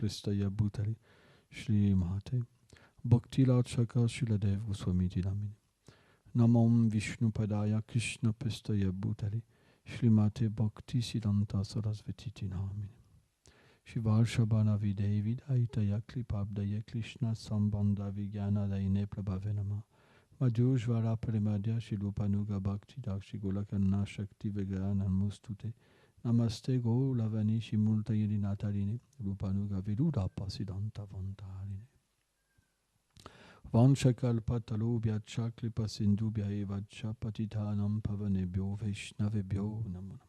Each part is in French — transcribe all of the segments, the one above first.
Plestaya Bhutali Shri Mahate Bhaktilal Shaka Shiladev Goswami Dinamini Namam Vishnu Padaya Krishna Plestaya Bhutali Shri Mate Bhakti Siddhanta Sarasvati Dinamini Shivar Shabana Videi Vidaitaya Klipabdaya Krishna Sambandha Vigyana Daine Prabhavenama Madhujvara Premadya Shilupanuga Bhakti Dakshi Golakanna Shakti Vegana Mustute Namaste Go Lavani Shimulta Yedinataline Lupanuga Viluda Pasidanta Vantarine Vanchakalpa Talobhya Chaklipa Sindubhya Evacha Patitanam Pavanebhyo Vaishnavebhyo Namo Namo.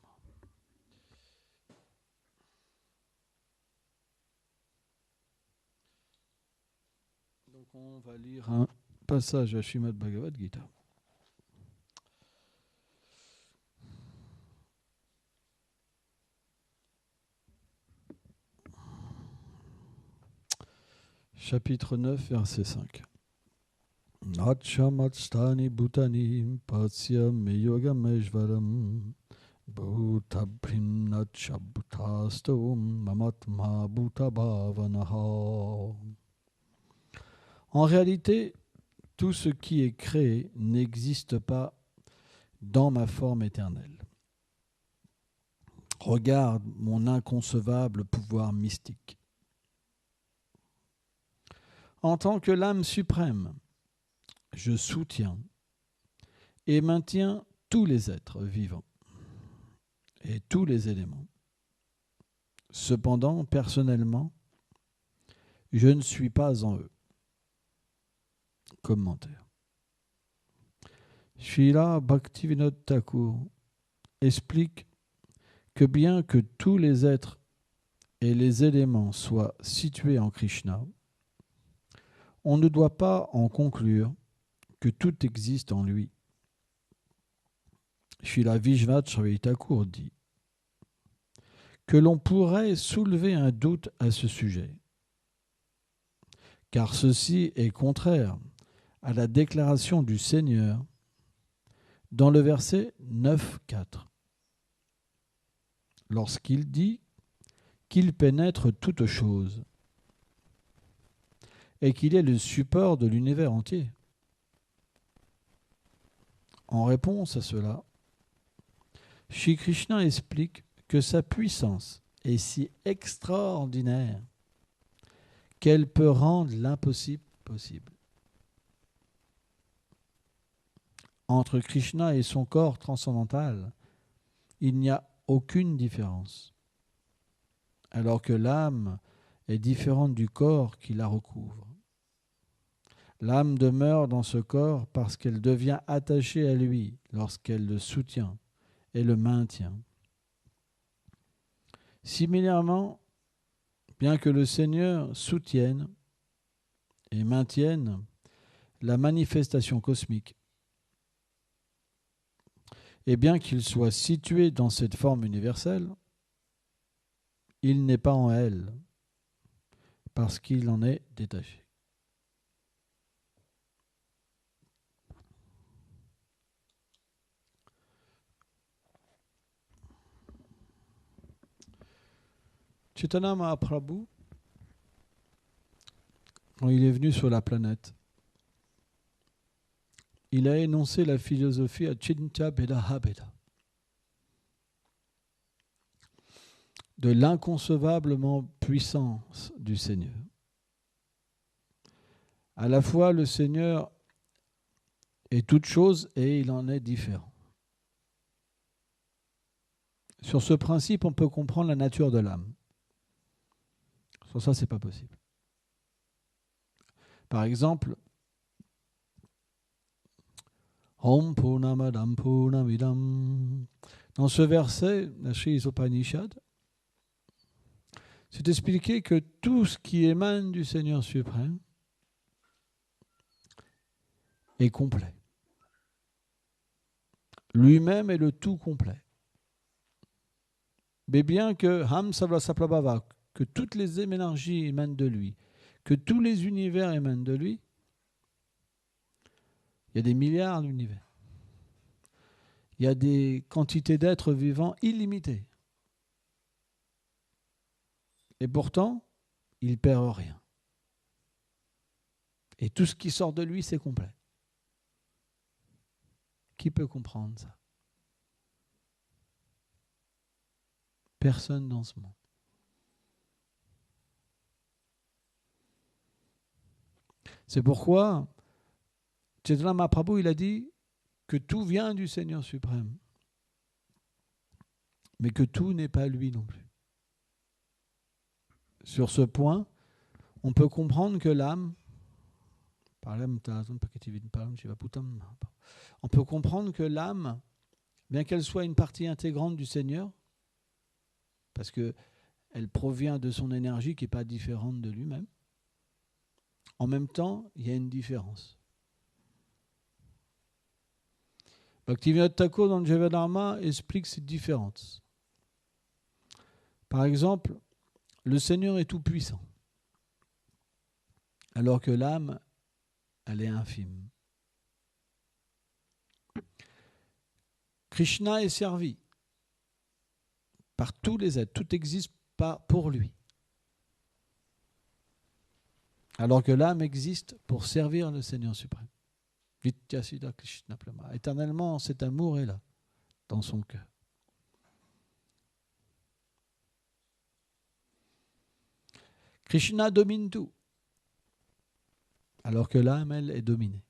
Donc on va lire un passage à Srimad Bhagavad Gita. Chapitre 9, verset 5. Nachamatstani bhutani patsya meyogam eshvaram bhutabhim nachabhutastum mamatma bhutabhavanaha. En réalité, tout ce qui est créé n'existe pas dans ma forme éternelle. Regarde mon inconcevable pouvoir mystique. En tant que l'âme suprême, je soutiens et maintiens tous les êtres vivants et tous les éléments. Cependant, personnellement, je ne suis pas en eux. Commentaire. Srila Bhaktivinoda Thakur explique que bien que tous les êtres et les éléments soient situés en Krishna, on ne doit pas en conclure que tout existe en lui. Srila Vishwanath Chakravarti Thakur dit que l'on pourrait soulever un doute à ce sujet, car ceci est contraire à la déclaration du Seigneur dans le verset 9.4, lorsqu'il dit qu'il pénètre toutes choses et qu'il est le support de l'univers entier. En réponse à cela, Shri Krishna explique que sa puissance est si extraordinaire qu'elle peut rendre l'impossible possible. Entre Krishna et son corps transcendantal, il n'y a aucune différence, alors que l'âme est différente du corps qui la recouvre. L'âme demeure dans ce corps parce qu'elle devient attachée à lui lorsqu'elle le soutient et le maintient. Similairement, bien que le Seigneur soutienne et maintienne la manifestation cosmique, et bien qu'il soit situé dans cette forme universelle, il n'est pas en elle, parce qu'il en est détaché. Chaitanya Mahaprabhu, quand il est venu sur la planète, il a énoncé la philosophie Achintya Bhedaha Bheda, de l'inconcevablement puissance du Seigneur. À la fois, le Seigneur est toute chose et il en est différent. Sur ce principe, on peut comprendre la nature de l'âme. Sans ça, ce n'est pas possible. Par exemple, Om Purnamadam Purnamidam. Dans ce verset, la Sri Upanishad, c'est expliqué que tout ce qui émane du Seigneur suprême est complet. Lui-même est le tout complet. Mais bien que Ham Savla Saplabhava, que toutes les énergies émanent de lui, que tous les univers émanent de lui, il y a des milliards d'univers. Il y a des quantités d'êtres vivants illimitées. Et pourtant, il perd rien. Et tout ce qui sort de lui, c'est complet. Qui peut comprendre ça? Personne dans ce monde. C'est pourquoi Chaitanya Mahaprabhu, il a dit que tout vient du Seigneur suprême, mais que tout n'est pas lui non plus. Sur ce point, on peut comprendre que l'âme, on peut comprendre que l'âme, bien qu'elle soit une partie intégrante du Seigneur, parce qu'elle provient de son énergie qui n'est pas différente de lui-même, en même temps, il y a une différence. Bhaktivinoda Thakur dans le Jivadharma explique cette différence. Par exemple, le Seigneur est tout puissant, alors que l'âme, elle est infime. Krishna est servi par tous les êtres, tout existe pour lui, alors que l'âme existe pour servir le Seigneur suprême. Vityasida Krishna Plama. Éternellement, cet amour est là, dans son cœur. Krishna domine tout, alors que l'âme, elle, est dominée.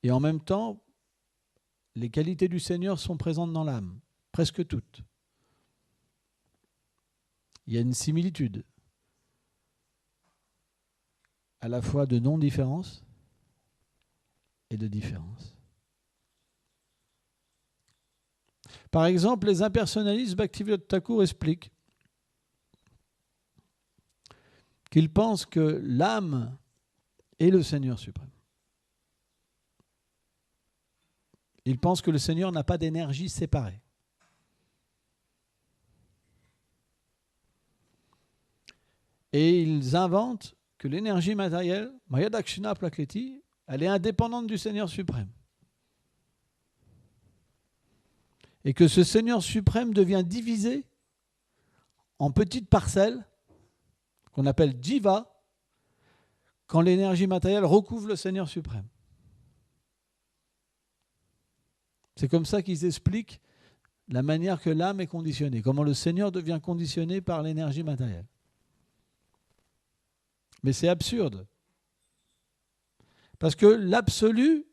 Et en même temps, les qualités du Seigneur sont présentes dans l'âme, presque toutes. Il y a une similitude, à la fois de non-différence et de différence. Par exemple, les impersonnalistes, Bhaktivinoda Thakur explique qu'ils pensent que l'âme est le Seigneur suprême. Ils pensent que le Seigneur n'a pas d'énergie séparée. Et ils inventent que l'énergie matérielle, Maya Dakshina Prakriti, elle est indépendante du Seigneur suprême. Et que ce Seigneur suprême devient divisé en petites parcelles, qu'on appelle Jiva, quand l'énergie matérielle recouvre le Seigneur suprême. C'est comme ça qu'ils expliquent la manière que l'âme est conditionnée, comment le Seigneur devient conditionné par l'énergie matérielle. Mais c'est absurde. Parce que l'absolu,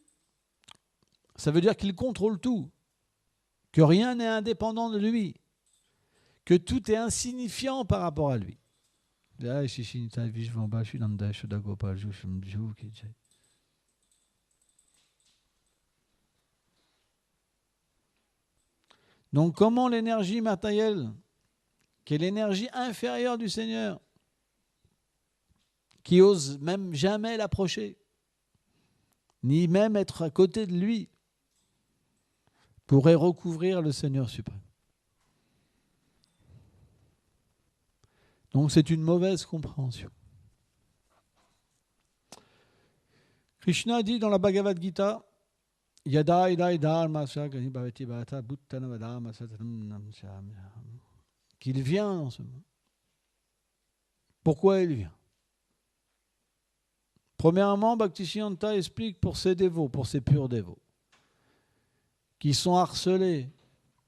ça veut dire qu'il contrôle tout, que rien n'est indépendant de lui, que tout est insignifiant par rapport à lui. Donc comment l'énergie matérielle, qui est l'énergie inférieure du Seigneur, qui ose même jamais l'approcher, ni même être à côté de lui, pourrait recouvrir le Seigneur suprême. Donc c'est une mauvaise compréhension. Krishna dit dans la Bhagavad Gita, Yada idai dharma sagani bhavati bhata bhuttana vadama satanam namsyami, qu'il vient dans ce monde. Pourquoi il vient? Premièrement, Bhaktisiddhanta explique pour ses dévots, pour ses purs dévots, qui sont harcelés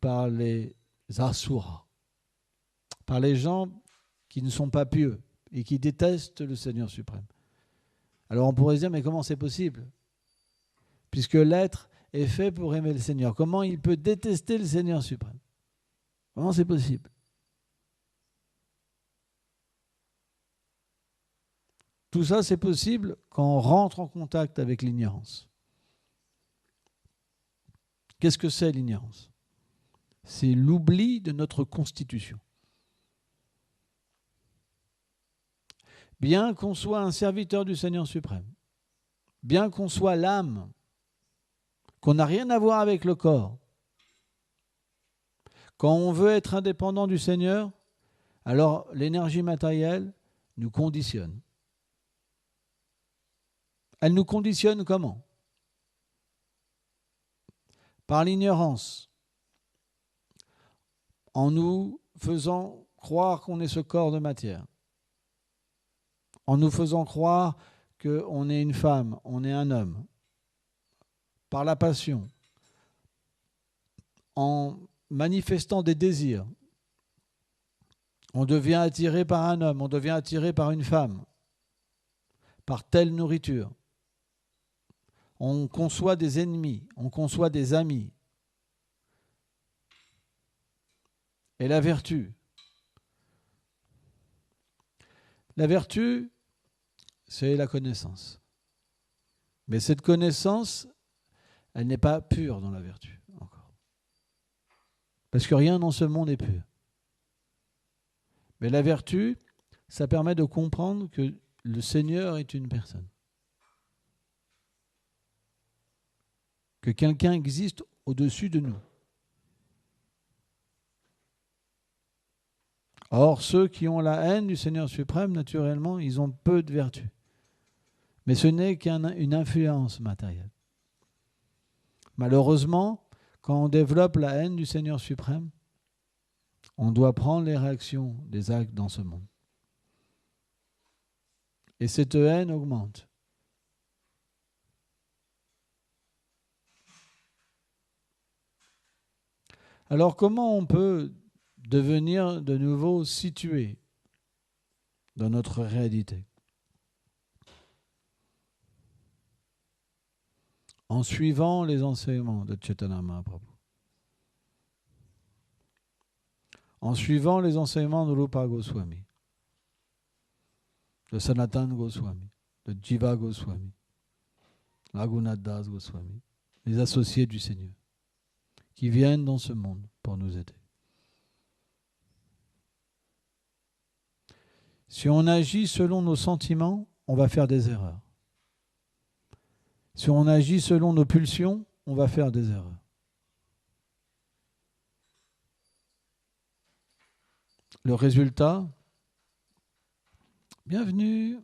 par les asuras, par les gens qui ne sont pas pieux et qui détestent le Seigneur suprême. Alors on pourrait se dire, mais comment c'est possible? Puisque l'être est fait pour aimer le Seigneur. Comment il peut détester le Seigneur suprême? Comment c'est possible? Tout ça, c'est possible quand on rentre en contact avec l'ignorance. Qu'est-ce que c'est l'ignorance? C'est l'oubli de notre constitution. Bien qu'on soit un serviteur du Seigneur suprême, bien qu'on soit l'âme, qu'on n'a rien à voir avec le corps, quand on veut être indépendant du Seigneur, alors l'énergie matérielle nous conditionne. Elle nous conditionne comment? Par l'ignorance, en nous faisant croire qu'on est ce corps de matière, en nous faisant croire qu'on est une femme, on est un homme, par la passion, en manifestant des désirs, on devient attiré par un homme, on devient attiré par une femme, par telle nourriture. On conçoit des ennemis, on conçoit des amis. Et la vertu, c'est la connaissance. Mais cette connaissance, elle n'est pas pure dans la vertu, encore. Parce que rien dans ce monde est pur. Mais la vertu, ça permet de comprendre que le Seigneur est une personne. Que quelqu'un existe au-dessus de nous. Or, ceux qui ont la haine du Seigneur suprême, naturellement, ils ont peu de vertu. Mais ce n'est qu'une influence matérielle. Malheureusement, quand on développe la haine du Seigneur suprême, on doit prendre les réactions des actes dans ce monde. Et cette haine augmente. Alors comment on peut devenir de nouveau situé dans notre réalité? En suivant les enseignements de Chaitanya Mahaprabhu. En suivant les enseignements de Rupa Goswami, de Sanatan Goswami, de Jiva Goswami, Raghunath Das Goswami, les associés du Seigneur, qui viennent dans ce monde pour nous aider. Si on agit selon nos sentiments, on va faire des erreurs. Si on agit selon nos pulsions, on va faire des erreurs. Le résultat, bienvenue.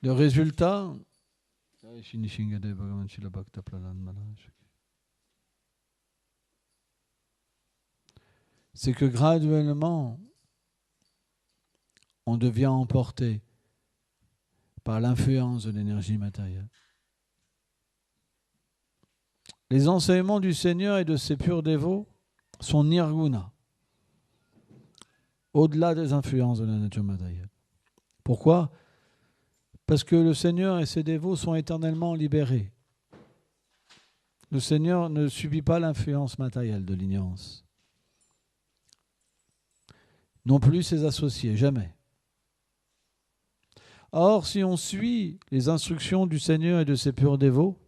Le résultat, c'est que graduellement, on devient emporté par l'influence de l'énergie matérielle. Les enseignements du Seigneur et de ses purs dévots sont nirguna, au-delà des influences de la nature matérielle. Pourquoi ? Parce que le Seigneur et ses dévots sont éternellement libérés. Le Seigneur ne subit pas l'influence matérielle de l'ignorance. Non plus ses associés, jamais. Or, si on suit les instructions du Seigneur et de ses purs dévots,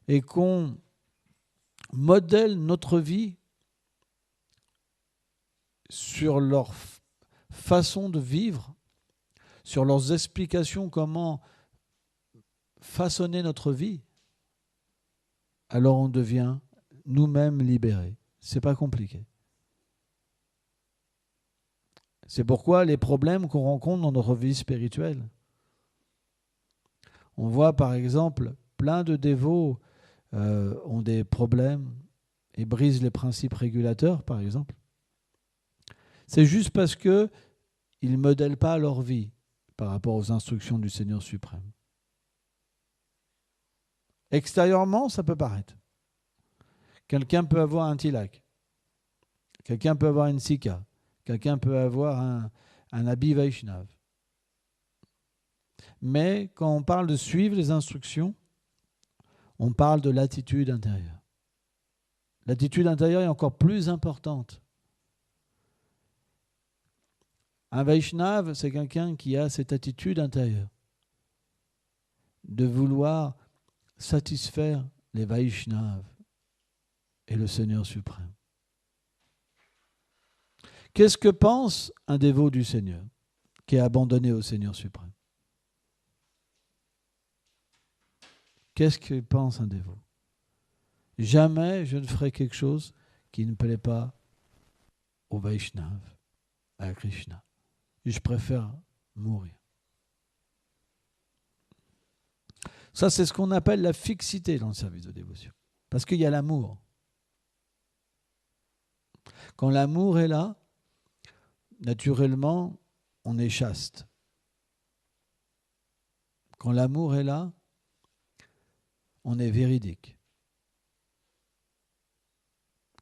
et qu'on modèle notre vie sur leur façon de vivre, sur leurs explications comment façonner notre vie, alors on devient nous-mêmes libérés. C'est pas compliqué. C'est pourquoi les problèmes qu'on rencontre dans notre vie spirituelle, on voit par exemple plein de dévots ont des problèmes et brisent les principes régulateurs, par exemple. C'est juste parce qu'ils ne modèlent pas leur vie par rapport aux instructions du Seigneur suprême. Extérieurement, ça peut paraître. Quelqu'un peut avoir un tilak, quelqu'un peut avoir une sika, quelqu'un peut avoir un habit Vaishnav. Mais quand on parle de suivre les instructions, on parle de l'attitude intérieure. L'attitude intérieure est encore plus importante. Un Vaishnav, c'est quelqu'un qui a cette attitude intérieure de vouloir satisfaire les Vaishnavas et le Seigneur suprême. Qu'est-ce que pense un dévot du Seigneur qui est abandonné au Seigneur suprême? Qu'est-ce que pense un dévot? Jamais je ne ferai quelque chose qui ne plaît pas au Vaishnav, à Krishna. Je préfère mourir. Ça, c'est ce qu'on appelle la fixité dans le service de dévotion. Parce qu'il y a l'amour. Quand l'amour est là, naturellement, on est chaste. Quand l'amour est là, on est véridique.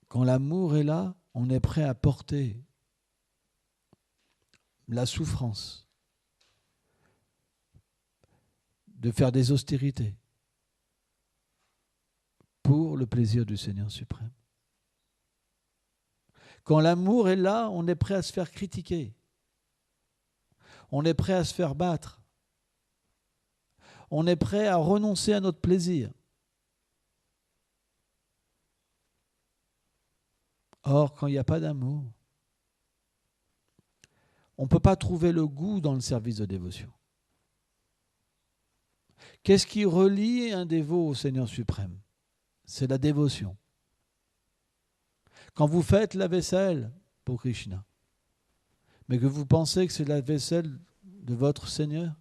Quand l'amour est là, on est prêt à porter la souffrance, de faire des austérités pour le plaisir du Seigneur suprême. Quand l'amour est là, on est prêt à se faire critiquer. On est prêt à se faire battre. On est prêt à renoncer à notre plaisir. Or, quand il n'y a pas d'amour, on ne peut pas trouver le goût dans le service de dévotion. Qu'est-ce qui relie un dévot au Seigneur suprême? C'est la dévotion. Quand vous faites la vaisselle pour Krishna, mais que vous pensez que c'est la vaisselle de votre Seigneur,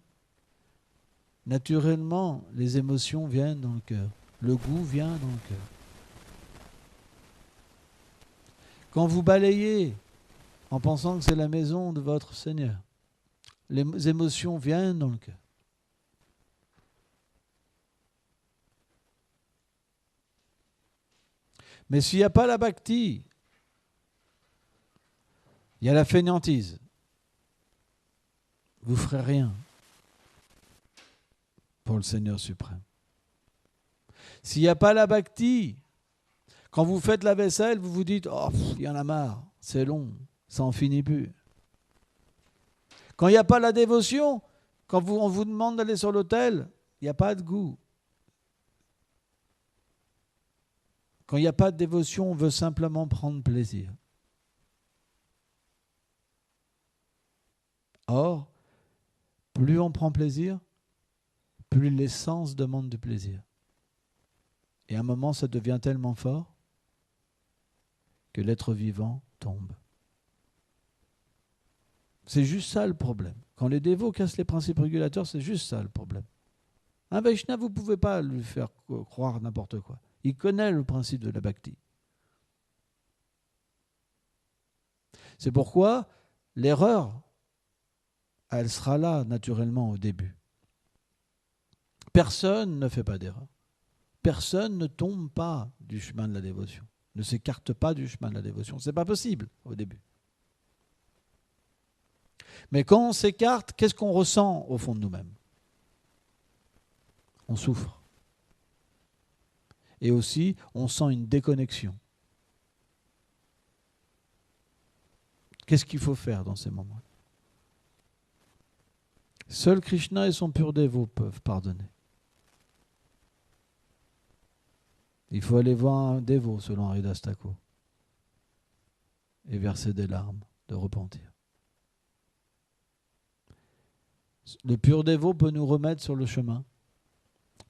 naturellement, les émotions viennent dans le cœur. Le goût vient dans le cœur. Quand vous balayez en pensant que c'est la maison de votre Seigneur, les émotions viennent dans le cœur. Mais s'il n'y a pas la bhakti, il y a la fainéantise. Vous ne ferez rien pour le Seigneur suprême. S'il n'y a pas la bhakti, quand vous faites la vaisselle, vous vous dites « Oh, il y en a marre, c'est long, ça n'en finit plus. » Quand il n'y a pas la dévotion, quand on vous demande d'aller sur l'autel, il n'y a pas de goût. Quand il n'y a pas de dévotion, on veut simplement prendre plaisir. Or, plus on prend plaisir, plus les sens demandent du plaisir. Et à un moment, ça devient tellement fort que l'être vivant tombe. C'est juste ça le problème. Quand les dévots cassent les principes régulateurs, c'est juste ça le problème. Un Vaishnava, vous ne pouvez pas lui faire croire n'importe quoi. Il connaît le principe de la bhakti. C'est pourquoi l'erreur, elle sera là naturellement au début. Personne ne fait pas d'erreur. Personne ne tombe pas du chemin de la dévotion, ne s'écarte pas du chemin de la dévotion. Ce n'est pas possible au début. Mais quand on s'écarte, qu'est-ce qu'on ressent au fond de nous-mêmes? On souffre. Et aussi, on sent une déconnexion. Qu'est-ce qu'il faut faire dans ces moments? Seul Krishna et son pur dévot peuvent pardonner. Il faut aller voir un dévot, selon Haridas Thakur, et verser des larmes de repentir. Le pur dévot peut nous remettre sur le chemin,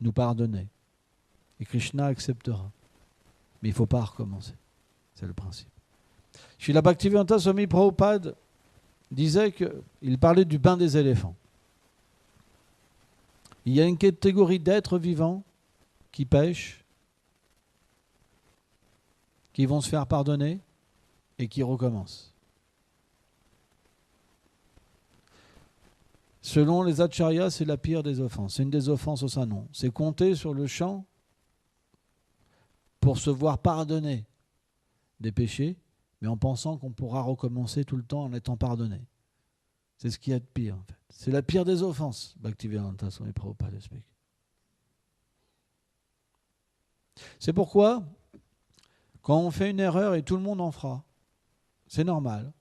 nous pardonner. Et Krishna acceptera. Mais il ne faut pas recommencer. C'est le principe. Srila Bhaktivedanta Swami Prabhupada disait qu'il parlait du bain des éléphants. Il y a une catégorie d'êtres vivants qui pêchent, qui vont se faire pardonner et qui recommencent. Selon les acharyas, c'est la pire des offenses. C'est une des offenses au Sanon. C'est compter sur le champ pour se voir pardonner des péchés, mais en pensant qu'on pourra recommencer tout le temps en étant pardonné. C'est ce qu'il y a de pire, en fait. C'est la pire des offenses, Bhaktivedanta Swami Prabhupada explique. C'est pourquoi, quand on fait une erreur, et tout le monde en fera, c'est normal.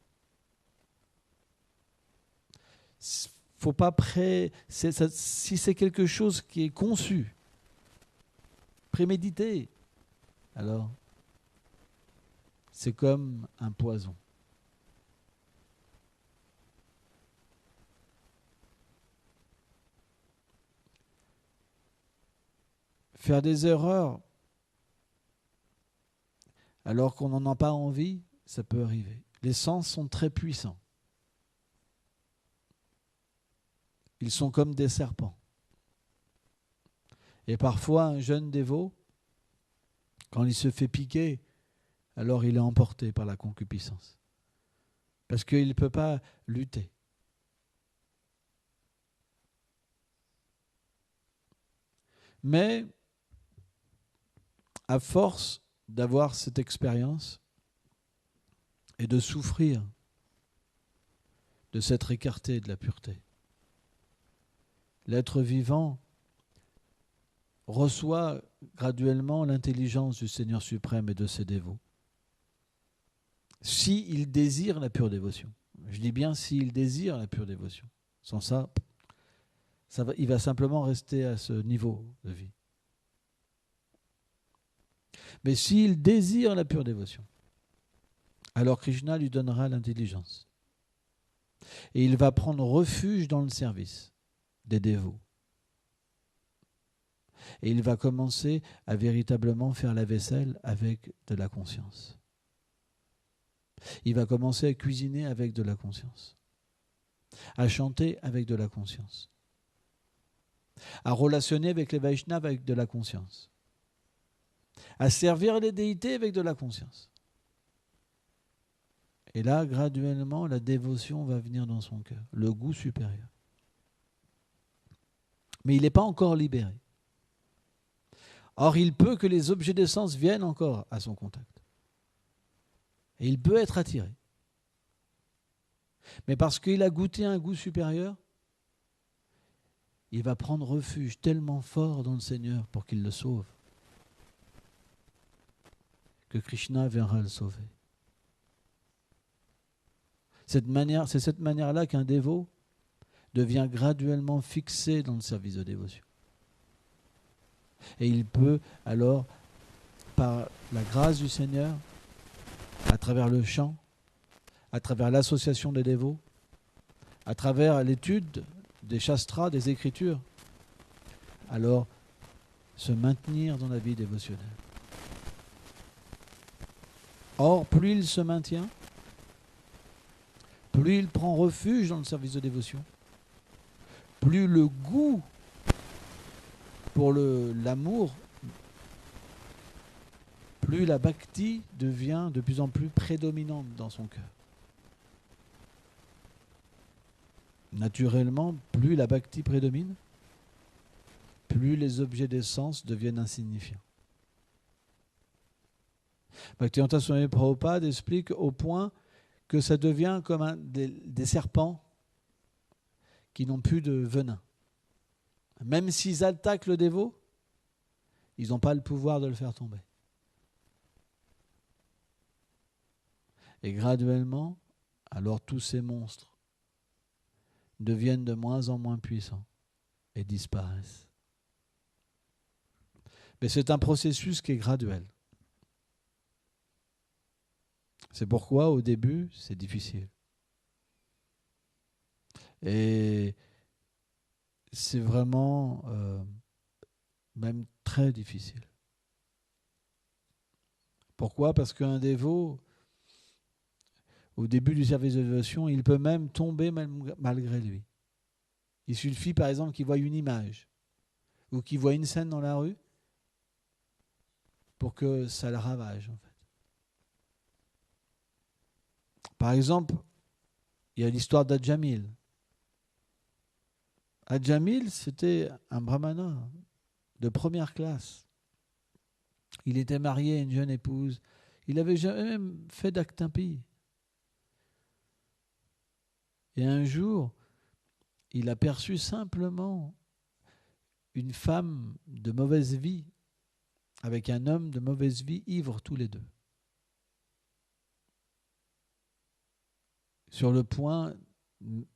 Faut pas si c'est quelque chose qui est conçu, prémédité, alors c'est comme un poison. Faire des erreurs alors qu'on n'en a pas envie, ça peut arriver. Les sens sont très puissants. Ils sont comme des serpents. Et parfois, un jeune dévot, Quand il se fait piquer, alors il est emporté par la concupiscence. Parce qu'il ne peut pas lutter. Mais, à force d'avoir cette expérience et de souffrir de s'être écarté de la pureté, l'être vivant reçoit graduellement l'intelligence du Seigneur suprême et de ses dévots. S'il désire la pure dévotion. Je dis bien s'il désire la pure dévotion. Sans ça, il va simplement rester à ce niveau de vie. Mais s'il désire la pure dévotion, alors Krishna lui donnera l'intelligence. Et il va prendre refuge dans le service des dévots. Et il va commencer à véritablement faire la vaisselle avec de la conscience. Il va commencer à cuisiner avec de la conscience, à chanter avec de la conscience, à relationner avec les Vaishnavas avec de la conscience, à servir les déités avec de la conscience. Et là, graduellement, la dévotion va venir dans son cœur, le goût supérieur. Mais il n'est pas encore libéré. Or, il peut que les objets des sens viennent encore à son contact. Et il peut être attiré. Mais parce qu'il a goûté un goût supérieur, il va prendre refuge tellement fort dans le Seigneur pour qu'il le sauve, que Krishna viendra le sauver. C'est cette manière-là qu'un dévot devient graduellement fixé dans le service de dévotion. Et il peut alors, par la grâce du Seigneur, à travers le chant, à travers l'association des dévots, à travers l'étude des shastras, des écritures, alors se maintenir dans la vie dévotionnelle. Or, plus il se maintient, plus il prend refuge dans le service de dévotion, plus le goût pour l'amour, plus la bhakti devient de plus en plus prédominante dans son cœur. Naturellement, plus la bhakti prédomine, plus les objets des sens deviennent insignifiants. Bhaktivedanta Swami Prabhupada explique au point que ça devient comme des serpents qui n'ont plus de venin. Même s'ils attaquent le dévot, ils n'ont pas le pouvoir de le faire tomber. Et graduellement, alors tous ces monstres deviennent de moins en moins puissants et disparaissent. Mais c'est un processus qui est graduel. C'est pourquoi au début, c'est difficile. Et c'est vraiment même très difficile. Pourquoi ? Parce qu'un dévot, au début du service de dévotion, il peut même tomber malgré lui. Il suffit par exemple qu'il voie une image ou qu'il voie une scène dans la rue pour que ça le ravage en fait. Par exemple, il y a l'histoire d'Adjamil. Adjamil, c'était un brahmana de première classe. Il était marié à une jeune épouse. Il n'avait jamais même fait d'acte impie. Et un jour, il a perçu simplement une femme de mauvaise vie avec un homme de mauvaise vie, ivres tous les deux, sur le point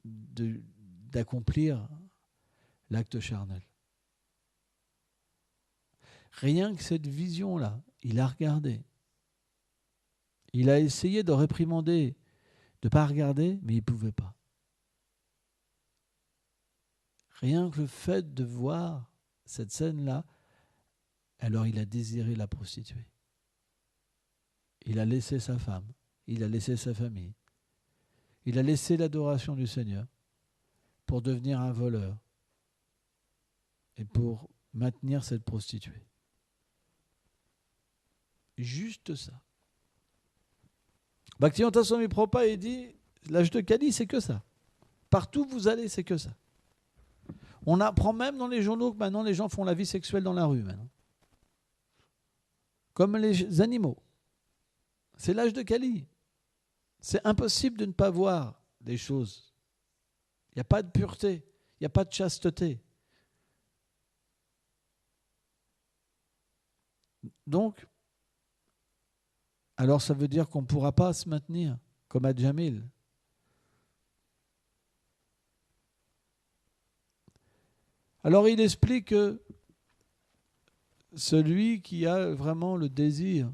d'accomplir l'acte charnel. Rien que cette vision-là, il a regardé. Il a essayé de réprimander, de ne pas regarder, mais il ne pouvait pas. Rien que le fait de voir cette scène-là, alors il a désiré la prostituer. Il a laissé sa femme, il a laissé sa famille, il a laissé l'adoration du Seigneur pour devenir un voleur et pour maintenir cette prostituée. juste ça. Bhaktivedanta Swami Prabhupada, il dit, l'âge de Kali, c'est que ça. Partout où vous allez, c'est que ça. On apprend même dans les journaux que maintenant les gens font la vie sexuelle dans la rue maintenant. Comme les animaux. C'est l'âge de Kali. C'est impossible de ne pas voir des choses. Il n'y a pas de pureté, il n'y a pas de chasteté. Donc, alors ça veut dire qu'on ne pourra pas se maintenir comme à Jamil. Alors il explique que celui qui a vraiment le désir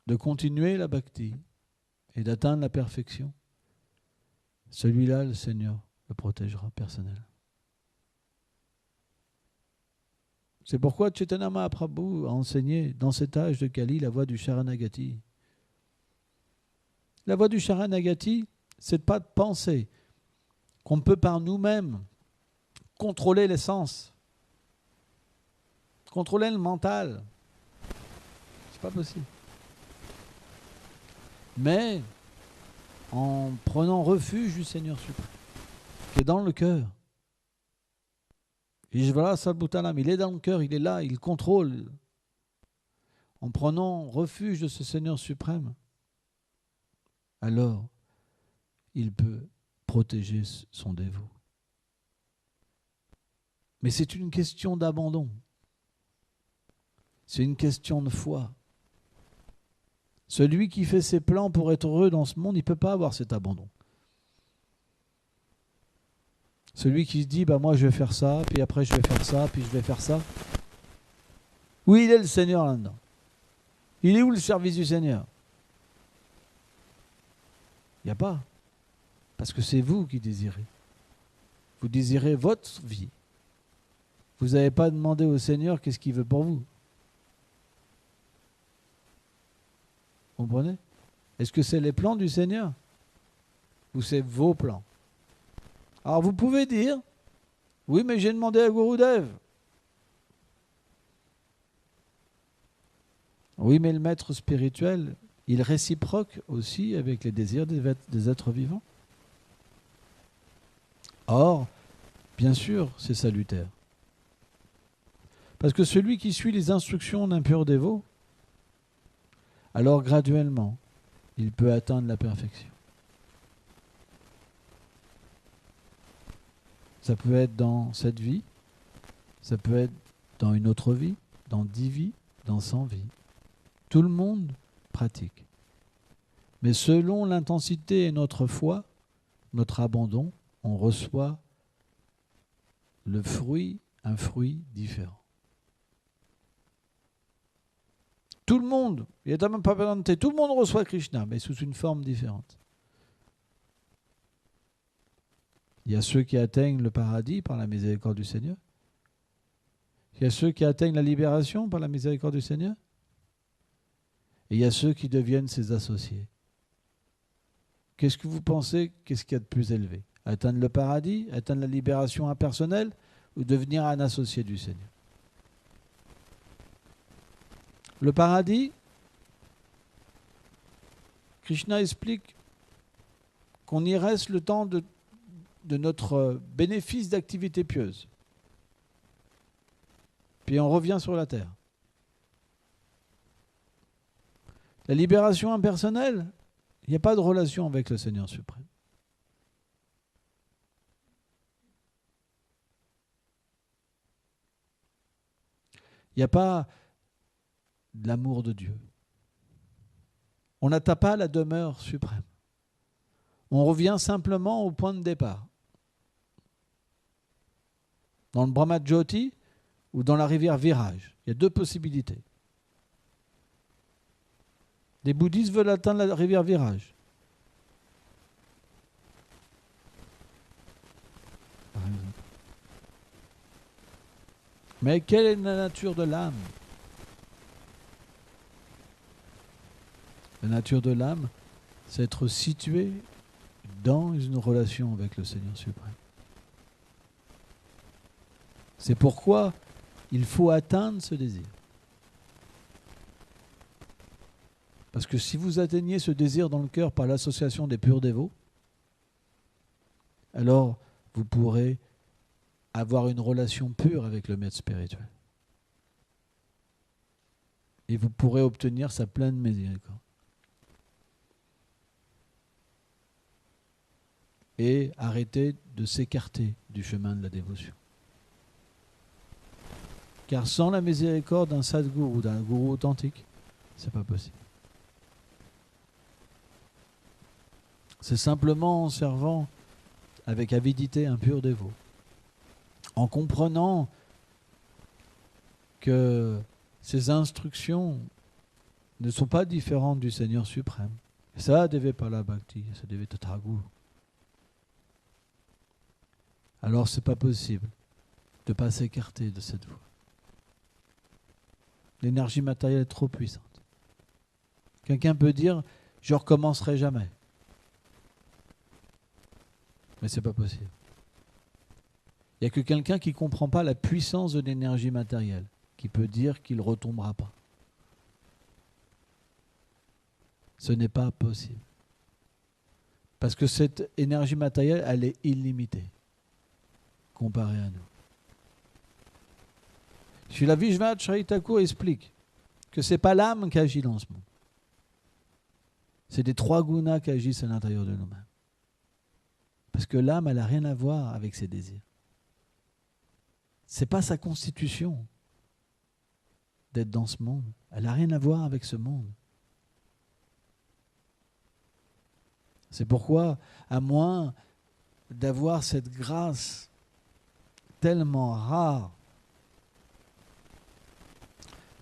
de continuer la bhakti et d'atteindre la perfection, celui-là, le Seigneur le protégera personnellement. C'est pourquoi Chaitanya Mahaprabhu a enseigné dans cet âge de Kali la voie du Sharanagati. La voie du Sharanagati, c'est de pas de penser qu'on peut par nous-mêmes contrôler les sens, contrôler le mental. C'est pas possible. Mais en prenant refuge du Seigneur suprême, qui est dans le cœur. Et voilà, Sarvabhutalam, il est dans le cœur, il est là, il contrôle. En prenant refuge de ce Seigneur suprême, alors il peut protéger son dévot. Mais c'est une question d'abandon. C'est une question de foi. Celui qui fait ses plans pour être heureux dans ce monde, il ne peut pas avoir cet abandon. Celui qui se dit, moi je vais faire ça, puis après je vais faire ça, puis je vais faire ça. Où il est le Seigneur là-dedans? Il est où le service du Seigneur? Il n'y a pas. Parce que c'est vous qui désirez. Vous désirez votre vie. Vous n'avez pas demandé au Seigneur qu'est-ce qu'il veut pour vous. Vous comprenez? Est-ce que c'est les plans du Seigneur? Ou c'est vos plans? Alors vous pouvez dire, oui mais j'ai demandé à Gurudev. Oui mais le maître spirituel, il réciproque aussi avec les désirs des êtres vivants. Or, bien sûr, c'est salutaire. Parce que celui qui suit les instructions d'un pur dévot, alors graduellement, il peut atteindre la perfection. Ça peut être dans cette vie, ça peut être dans une autre vie, dans 10 vies, dans 100 vies. Tout le monde pratique. Mais selon l'intensité et notre foi, notre abandon, on reçoit le fruit, un fruit différent. Tout le monde, il n'y a même pas besoin de tout le monde reçoit Krishna, mais sous une forme différente. Il y a ceux qui atteignent le paradis par la miséricorde du Seigneur. Il y a ceux qui atteignent la libération par la miséricorde du Seigneur. Et il y a ceux qui deviennent ses associés. Qu'est-ce que vous pensez, qu'est-ce qu'il y a de plus élevé? Atteindre le paradis, atteindre la libération impersonnelle ou devenir un associé du Seigneur? Le paradis, Krishna explique qu'on y reste le temps de notre bénéfice d'activité pieuse. Puis on revient sur la terre. La libération impersonnelle, il n'y a pas de relation avec le Seigneur suprême. Il n'y a pas de l'amour de Dieu. On n'atteint pas la demeure suprême. On revient simplement au point de départ. Dans le Brahma Jyoti ou dans la rivière Virage. Il y a deux possibilités. Les bouddhistes veulent atteindre la rivière Virage. Par exemple. Mais quelle est la nature de l'âme? La nature de l'âme, c'est être situé dans une relation avec le Seigneur suprême. C'est pourquoi il faut atteindre ce désir. Parce que si vous atteignez ce désir dans le cœur par l'association des purs dévots, alors vous pourrez avoir une relation pure avec le maître spirituel. Et vous pourrez obtenir sa pleine miséricorde. Et arrêter de s'écarter du chemin de la dévotion. Car sans la miséricorde d'un sadguru, d'un gourou authentique, c'est pas possible. C'est simplement en servant avec avidité un pur dévot, en comprenant que ces instructions ne sont pas différentes du Seigneur suprême. Ça devait pas la bhakti, ça devait être Thakur. Alors c'est pas possible de ne pas s'écarter de cette voie. L'énergie matérielle est trop puissante. Quelqu'un peut dire « je recommencerai jamais ». Mais c'est pas possible. Il n'y a que quelqu'un qui ne comprend pas la puissance de l'énergie matérielle qui peut dire qu'il ne retombera pas. Ce n'est pas possible. Parce que cette énergie matérielle, elle est illimitée comparée à nous. Srila Vishvacharya Thakur explique que ce n'est pas l'âme qui agit dans ce monde. C'est des 3 gunas qui agissent à l'intérieur de nous-mêmes. Parce que l'âme, elle n'a rien à voir avec ses désirs. Ce n'est pas sa constitution d'être dans ce monde. Elle n'a rien à voir avec ce monde. C'est pourquoi, à moins d'avoir cette grâce tellement rare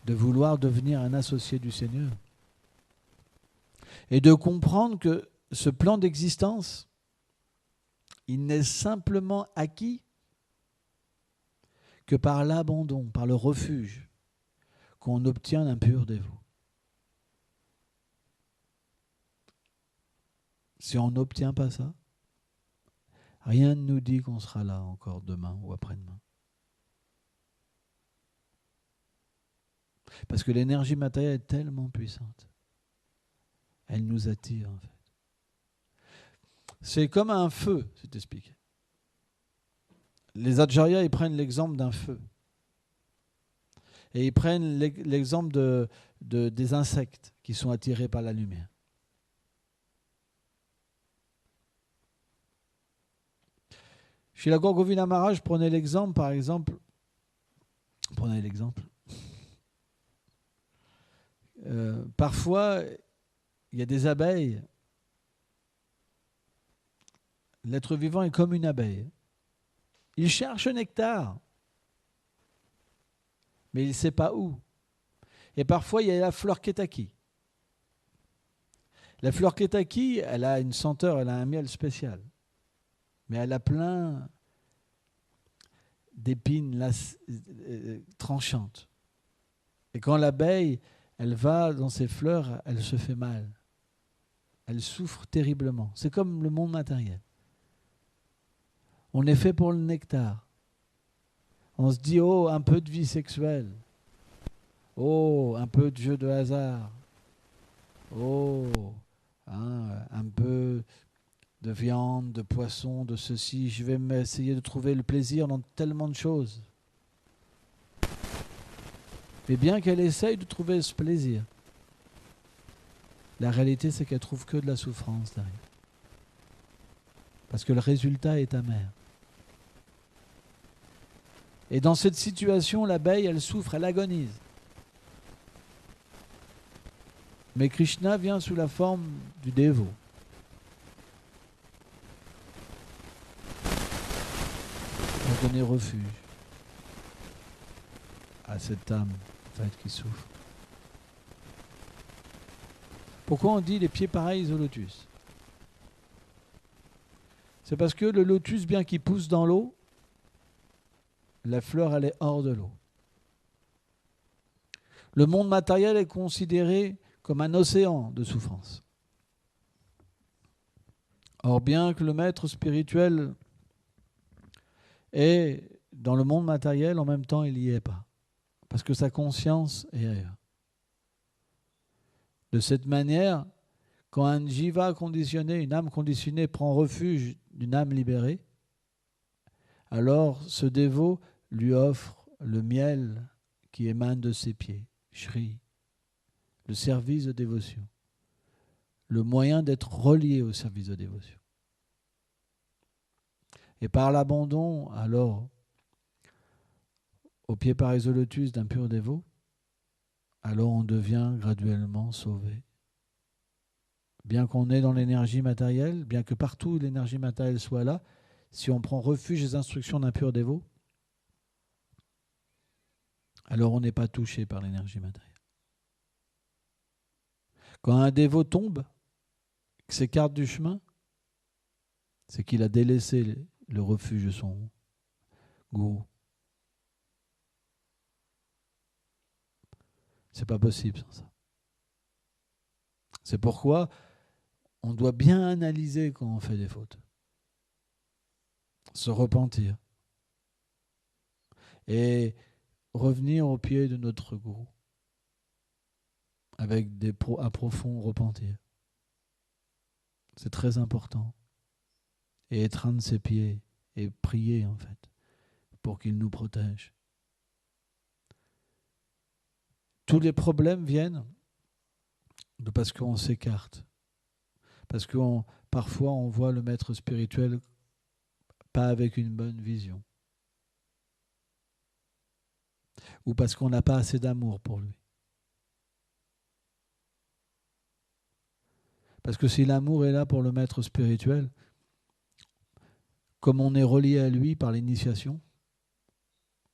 de vouloir devenir un associé du Seigneur et de comprendre que ce plan d'existence, il n'est simplement acquis que par l'abandon, par le refuge qu'on obtient d'un pur dévot. Si on n'obtient pas ça, rien ne nous dit qu'on sera là encore demain ou après-demain. Parce que l'énergie matérielle est tellement puissante. Elle nous attire en fait. C'est comme un feu, c'est expliqué. Les acharyas, ils prennent l'exemple d'un feu. Et ils prennent l'exemple des insectes qui sont attirés par la lumière. Chez la Gaur Govinda Maharaj, prenez l'exemple. Parfois, il y a des abeilles. L'être vivant est comme une abeille. Il cherche le nectar, mais il ne sait pas où. Et parfois, il y a la fleur Ketaki. La fleur Ketaki, elle a une senteur, elle a un miel spécial. Mais elle a plein d'épines tranchantes. Et quand l'abeille, elle va dans ses fleurs, elle se fait mal. Elle souffre terriblement. C'est comme le monde matériel. On est fait pour le nectar. On se dit, oh, un peu de vie sexuelle. Oh, un peu de jeu de hasard. Oh, un peu de viande, de poisson, de ceci. Je vais essayer de trouver le plaisir dans tellement de choses. Mais bien qu'elle essaye de trouver ce plaisir, la réalité, c'est qu'elle trouve que de la souffrance derrière. Parce que le résultat est amer. Et dans cette situation, l'abeille, elle souffre, elle agonise. Mais Krishna vient sous la forme du dévot. Pour donner refuge à cette âme en fait, qui souffre. Pourquoi on dit les pieds pareils au lotus? C'est parce que le lotus, bien qu'il pousse dans l'eau, la fleur, elle est hors de l'eau. Le monde matériel est considéré comme un océan de souffrance. Or, bien que le maître spirituel est dans le monde matériel, en même temps, il n'y est pas. Parce que sa conscience est ailleurs. De cette manière, quand un jiva conditionné, une âme conditionnée, prend refuge d'une âme libérée, alors ce dévot lui offre le miel qui émane de ses pieds, Shri, le service de dévotion, le moyen d'être relié au service de dévotion. Et par l'abandon, alors, au pied pareils au lotus d'un pur dévot, alors on devient graduellement sauvé. Bien qu'on est dans l'énergie matérielle, bien que partout l'énergie matérielle soit là, si on prend refuge des instructions d'un pur dévot, alors on n'est pas touché par l'énergie matérielle. Quand un dévot tombe, s'écarte du chemin, c'est qu'il a délaissé le refuge de son gourou. C'est pas possible sans ça. C'est pourquoi on doit bien analyser quand on fait des fautes. Se repentir. Et revenir au pied de notre gourou. Avec un profond repentir. C'est très important. Et étreindre ses pieds et prier en fait pour qu'il nous protège. Tous les problèmes viennent de parce qu'on s'écarte. Parce que parfois on voit le maître spirituel pas avec une bonne vision. Ou parce qu'on n'a pas assez d'amour pour lui. Parce que si l'amour est là pour le maître spirituel, comme on est relié à lui par l'initiation,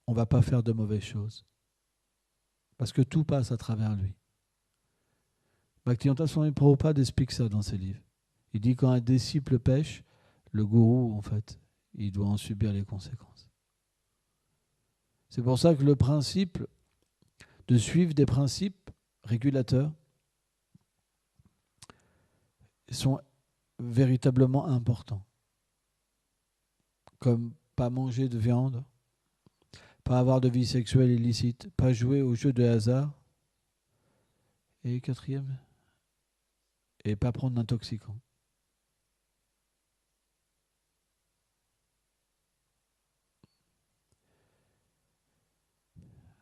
on ne va pas faire de mauvaises choses. Parce que tout passe à travers lui. Bhaktivedanta Swami Prabhupada explique ça dans ses livres. Il dit quand un disciple pêche, le gourou, en fait, il doit en subir les conséquences. C'est pour ça que le principe de suivre des principes régulateurs sont véritablement importants. Comme pas manger de viande, pas avoir de vie sexuelle illicite, pas jouer aux jeux de hasard, et quatrième, et pas prendre d'intoxicants.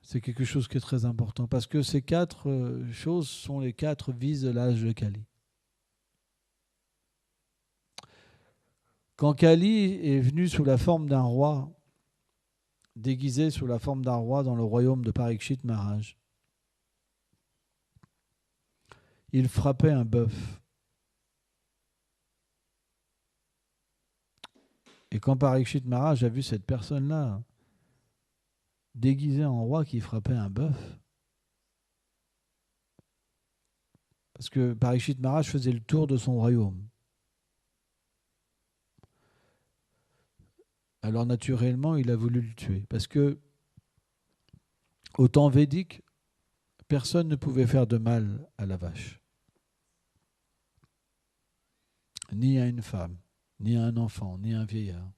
C'est quelque chose qui est très important parce que ces 4 choses sont les 4 vices de l'âge de Kali. Quand Kali est venu sous la forme d'un roi, déguisé sous la forme d'un roi dans le royaume de Parikshit Maharaj, il frappait un bœuf. Et quand Parikshit Maharaj a vu cette personne-là, déguisée en roi qui frappait un bœuf, parce que Parikshit Maharaj faisait le tour de son royaume. Alors naturellement, il a voulu le tuer. Parce que au temps védique, personne ne pouvait faire de mal à la vache. Ni à une femme, ni à un enfant, ni à un vieillard.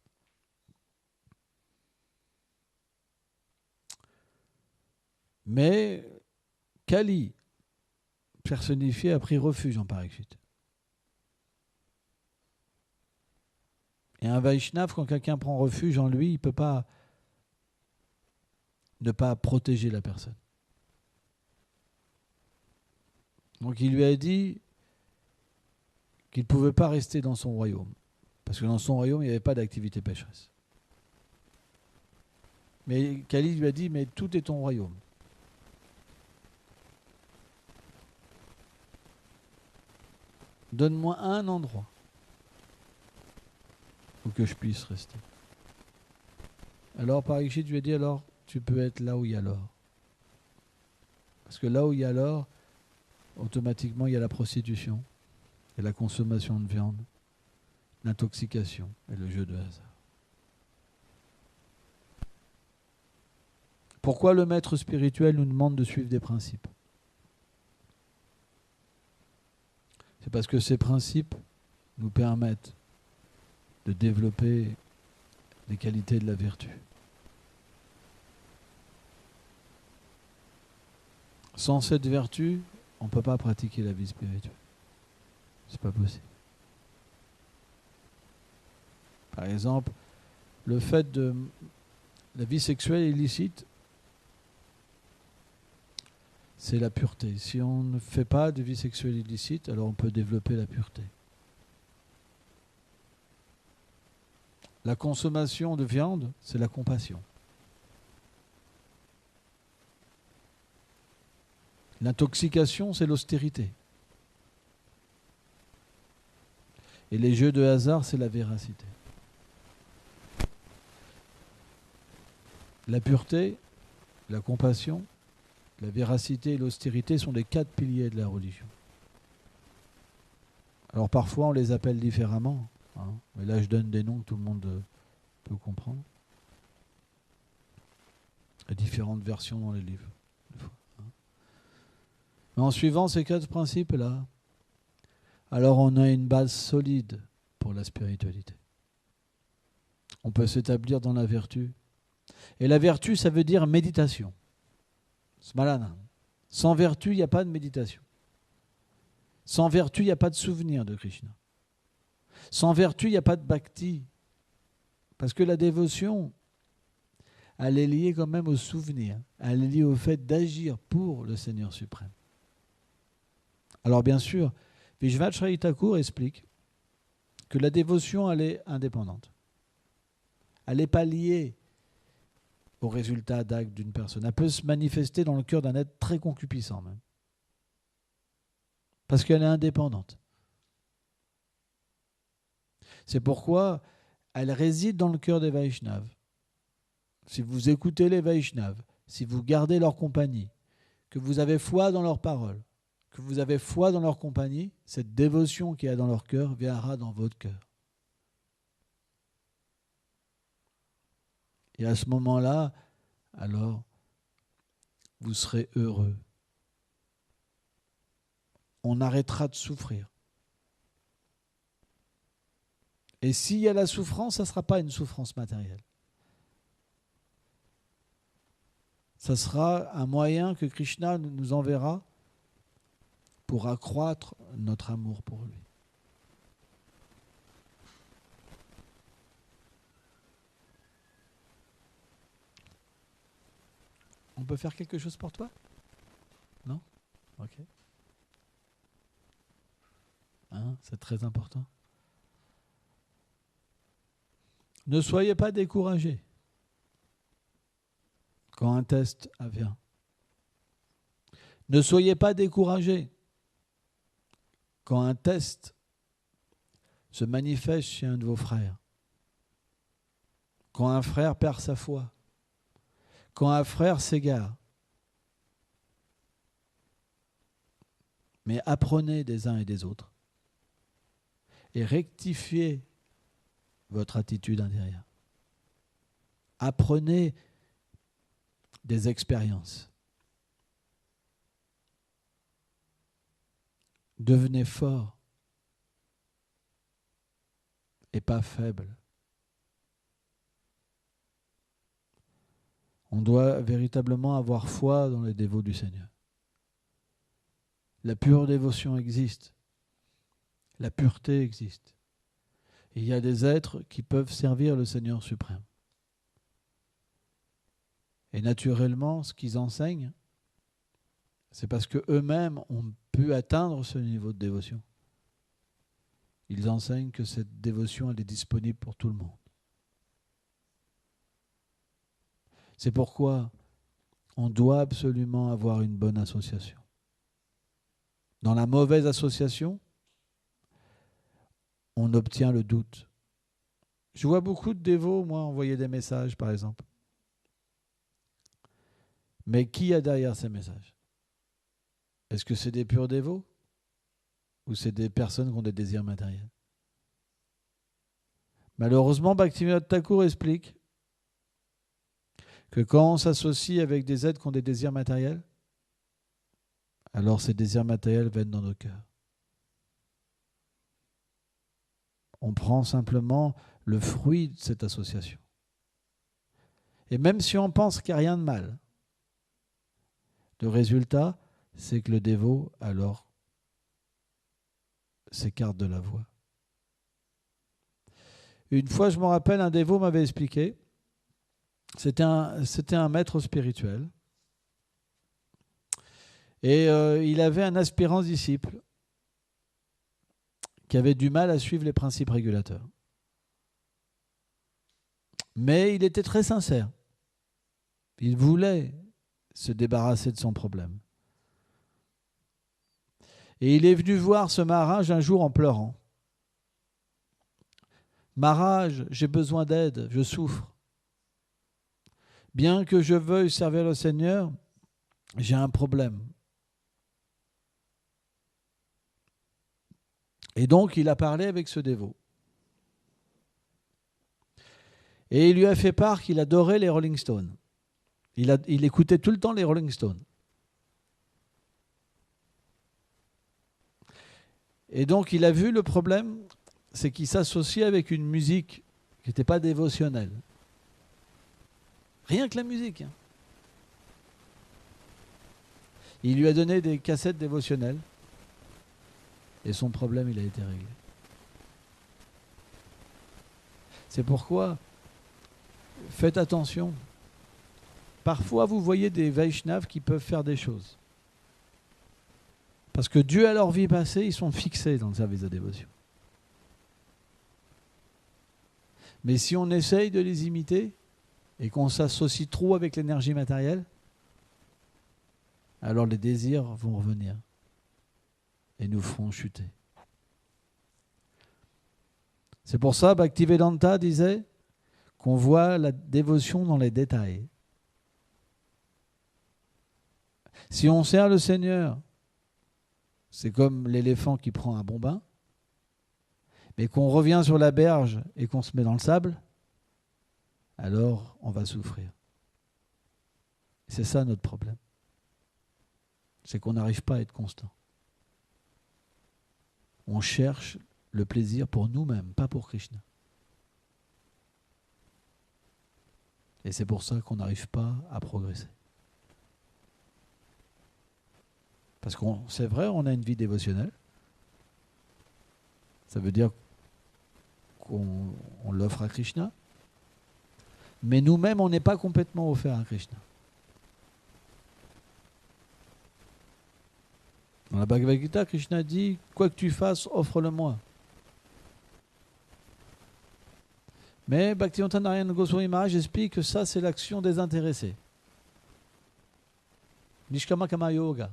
Mais Kali, personnifié, a pris refuge en Parikshit. Et un Vaishnav, quand quelqu'un prend refuge en lui, il ne peut pas ne pas protéger la personne. Donc il lui a dit qu'il ne pouvait pas rester dans son royaume. Parce que dans son royaume, il n'y avait pas d'activité pécheresse. Mais Kali lui a dit, mais tout est ton royaume. Donne-moi un endroit où que je puisse rester. Alors Parikshit lui a dit, alors tu peux être là où il y a l'or. Parce que là où il y a l'or, automatiquement il y a la prostitution, et la consommation de viande, l'intoxication et le jeu de hasard. Pourquoi le maître spirituel nous demande de suivre des principes ? C'est parce que ces principes nous permettent de développer les qualités de la vertu. Sans cette vertu, on ne peut pas pratiquer la vie spirituelle. C'est pas possible. Par exemple, le fait de la vie sexuelle illicite, c'est la pureté. Si on ne fait pas de vie sexuelle illicite, alors on peut développer la pureté. La consommation de viande, c'est la compassion. L'intoxication, c'est l'austérité. Et les jeux de hasard, c'est la véracité. La pureté, la compassion, la véracité et l'austérité sont les 4 piliers de la religion. Alors parfois on les appelle différemment, hein, mais là je donne des noms que tout le monde peut comprendre. Il y a différentes versions dans les livres. Mais en suivant ces 4 principes-là, alors on a une base solide pour la spiritualité. On peut s'établir dans la vertu. Et la vertu, ça veut dire méditation. Smalana. Sans vertu, il n'y a pas de méditation. Sans vertu, il n'y a pas de souvenir de Krishna. Sans vertu, il n'y a pas de bhakti. Parce que la dévotion, elle est liée quand même au souvenir. Elle est liée au fait d'agir pour le Seigneur suprême. Alors bien sûr, Vishvacharya Thakur explique que la dévotion, elle est indépendante. Elle n'est pas liée au résultat d'acte d'une personne. Elle peut se manifester dans le cœur d'un être très concupiscent même. Parce qu'elle est indépendante. C'est pourquoi elle réside dans le cœur des Vaishnavas. Si vous écoutez les Vaishnavas, si vous gardez leur compagnie, que vous avez foi dans leurs paroles, que vous avez foi dans leur compagnie, cette dévotion qu'il y a dans leur cœur viendra dans votre cœur. Et à ce moment-là, alors, vous serez heureux. On arrêtera de souffrir. Et s'il y a la souffrance, ça ne sera pas une souffrance matérielle. Ça sera un moyen que Krishna nous enverra pour accroître notre amour pour lui. On peut faire quelque chose pour toi? Non? Ok. Hein, c'est très important. Ne soyez pas découragés quand un test vient. Ne soyez pas découragés quand un test se manifeste chez un de vos frères. Quand un frère perd sa foi. Quand un frère s'égare. Mais apprenez des uns et des autres. Et rectifiez votre attitude intérieure. Apprenez des expériences. Devenez fort et pas faible. On doit véritablement avoir foi dans les dévots du Seigneur. La pure dévotion existe. La pureté existe. Et il y a des êtres qui peuvent servir le Seigneur suprême. Et naturellement, ce qu'ils enseignent, c'est parce qu'eux-mêmes ont pu atteindre ce niveau de dévotion. Ils enseignent que cette dévotion, elle est disponible pour tout le monde. C'est pourquoi on doit absolument avoir une bonne association. Dans la mauvaise association, on obtient le doute. Je vois beaucoup de dévots, moi, envoyer des messages, par exemple. Mais qui a derrière ces messages? Est-ce que c'est des purs dévots? Ou c'est des personnes qui ont des désirs matériels? Malheureusement, Bhaktivinoda Thakur explique que quand on s'associe avec des êtres qui ont des désirs matériels, alors ces désirs matériels viennent dans nos cœurs. On prend simplement le fruit de cette association. Et même si on pense qu'il n'y a rien de mal, le résultat, c'est que le dévot, alors, s'écarte de la voie. Une fois, je me rappelle, un dévot m'avait expliqué, c'était un maître spirituel, et il avait un aspirant disciple qui avait du mal à suivre les principes régulateurs. Mais il était très sincère. Il voulait se débarrasser de son problème. Et il est venu voir ce Maharaj un jour en pleurant. Maharaj, j'ai besoin d'aide, je souffre. Bien que je veuille servir le Seigneur, j'ai un problème. Et donc, il a parlé avec ce dévot. Et il lui a fait part qu'il adorait les Rolling Stones. Il écoutait tout le temps les Rolling Stones. Et donc, il a vu le problème, c'est qu'il s'associait avec une musique qui n'était pas dévotionnelle. Rien que la musique. Il lui a donné des cassettes dévotionnelles. Et son problème, il a été réglé. C'est pourquoi, faites attention. Parfois, vous voyez des Vaishnavas qui peuvent faire des choses. Parce que Dieu, à leur vie passée, ils sont fixés dans le service de dévotion. Mais si on essaye de les imiter et qu'on s'associe trop avec l'énergie matérielle, alors les désirs vont revenir et nous feront chuter. C'est pour ça, Bhaktivedanta disait qu'on voit la dévotion dans les détails. Si on sert le Seigneur, c'est comme l'éléphant qui prend un bon bain, mais qu'on revient sur la berge et qu'on se met dans le sable, alors on va souffrir. C'est ça notre problème. C'est qu'on n'arrive pas à être constant. On cherche le plaisir pour nous-mêmes, pas pour Krishna. Et c'est pour ça qu'on n'arrive pas à progresser. Parce que c'est vrai, on a une vie dévotionnelle. Ça veut dire qu'on l'offre à Krishna. Mais nous-mêmes, on n'est pas complètement offert à Krishna. Dans la Bhagavad Gita, Krishna dit « Quoi que tu fasses, offre-le-moi ». Mais Bhaktivedanta Narayana Goswami Maharaj explique que ça, c'est l'action désintéressée. Nishkama Kama Yoga.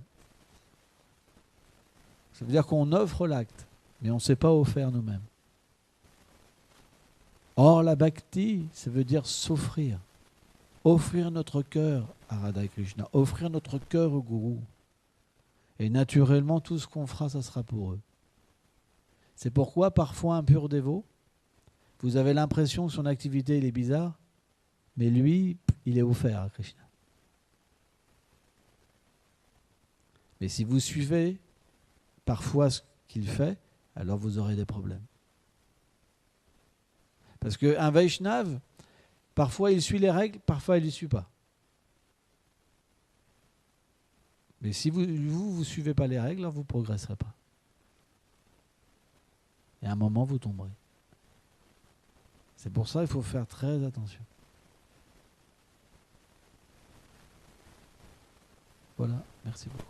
Ça veut dire qu'on offre l'acte, mais on ne sait pas offrir nous-mêmes. Or, la bhakti, ça veut dire s'offrir. Offrir notre cœur à Radha Krishna, offrir notre cœur au Gourou. Et naturellement, tout ce qu'on fera, ça sera pour eux. C'est pourquoi, parfois, un pur dévot, vous avez l'impression que son activité, il est bizarre, mais lui, il est offert à Krishna. Mais si vous suivez parfois ce qu'il fait, alors vous aurez des problèmes. Parce qu'un Vaishnav, parfois il suit les règles, parfois il ne les suit pas. Mais si vous ne suivez pas les règles, vous ne progresserez pas. Et à un moment, vous tomberez. C'est pour ça qu'il faut faire très attention. Voilà, merci beaucoup.